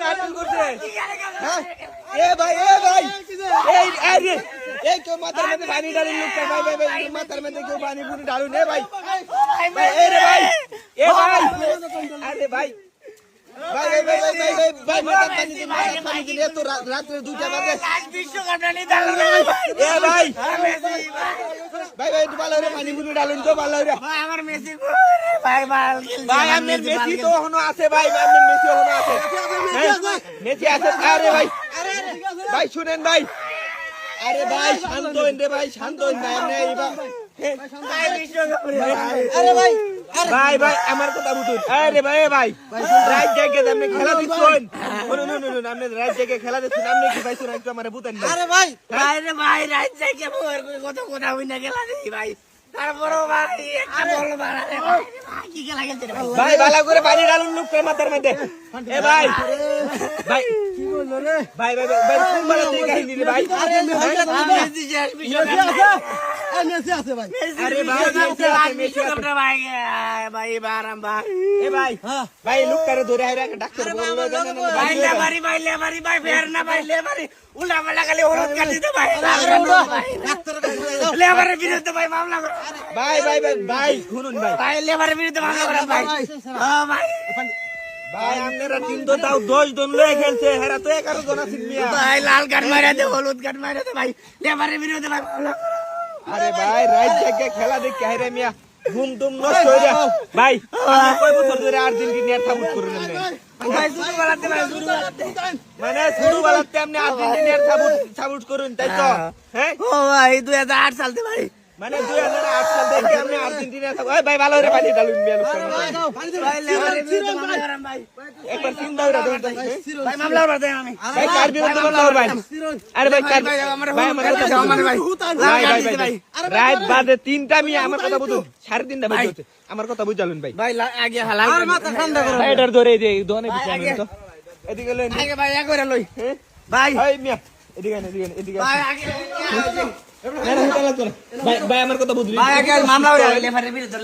হাটল করছে হ্যাঁ এ ভাই এই আরে এই কেউ মাথার মধ্যে পানি ঢালুন লোকটা ভাই মাথার মধ্যে কেউ পানি পুনি ঢালুন এ ভাই এ রে ভাই এ ভাই আরে ভাই ভাই মাথার পানি দিলে তো রাত্রে 2টা বাজে এ ভাই একটু ভালো করে পানি পুনি ঢালুন তো ভালো করে ভাই আমার মেসি ভাই ভাই আমার মেসি তো এখনো আছে ভাই আমার মেসি এখনো আছে মেসি আছে আরে ভাই শুনেন ভাই আরে ভাই শান্ত হইন রে ভাই শান্ত হইন ভাই আপনি আরে ভাই আমার কথা বুঝুন আরে ভাই রাইট জায়গায় আপনি খেলা দিচ্ছেন শুনুন আপনি রাইট জায়গায় খেলা দিচ্ছেন আপনি কি ভাই শুনুন একটু আমারে বুঝেন না আরে ভাই রাইট জায়গায় কথা হই না খেলা দিই ভাই তারপরও ভাই একটা বল মারারে ভাই কি খেলা খেলতে ভাই ভালো করে পানি ঢালুন লোকের মাথার মধ্যে এ ভাই কি বললো রে ভাই কোন বলা থেকে কাহিনী রে ভাই মেসি আছে ভাই আরে মেসি আছে ভাই বারাম ভাই এ ভাই লোকটারে ধরে আইরা ডাক্তার বললো ভাই ভাই ফের না ভাই লেবারি উল্টা পাল্টা খালি হলুদ কাটি দে ভাই ডাক্তার লেবারের বিরুদ্ধে ভাই মামলা করো ভাই শুনুন ভাই লেবারের বিরুদ্ধে মামলা করো ভাই ভাই আপনারা 3 তো দাও 10 জন লয়ে খেলছে হেরা তো 11 জন আছে মিয়া ভাই লাল কার্ড মাইরা দে হলুদ কার্ড মাইরা দে ভাই লেবারের বিরুদ্ধে ভাই মামলা আরে ভাই রাইট জায়গায় খেলা দেখে হাইরে মিয়া ঘুম নষ্ট হয়ে যায় ভাই কয় বছর ধরে আর্জেন্টিনার সাপোর্ট করেন ভাই শুরু বালাতে মানে শুরু বালাতে আপনি আর্জেন্টিনার সাপোর্ট করুন তাই তো হ্যাঁ ও ভাই 2008 সালতে ভাই মানে 2008 সাল থেকে আপনি আর্জেন্টিনা ভাই ভালো করে পানি ঢালুন মিয়া ভাই লেবারের বিরুদ্ধে মামলা করেন ভাই একবার চিন্তা করে দেখুন ভাই মামলা করতে আমি ভাই কার বিরুদ্ধে মামলা করবেন আরে ভাই কার ভাই আমার কথা ভাই রাত বাজে 3টা মিয়া আমার কথা বুঝুন 3:30টা বাজে হচ্ছে আমার কথা বুঝালুন ভাই ভাই আগে হালাল আর মাথা ঠান্ডা করুন ভাই এটার ধরে দে দোনে বিছানো তো এদিকে লই আগে ভাই একবারে লই ভাই এই মিয়া এদিকে ভাই আগে ভাই আমার কথা বুঝলি ভাই আগে মামলা করে লেবারের বিরুদ্ধে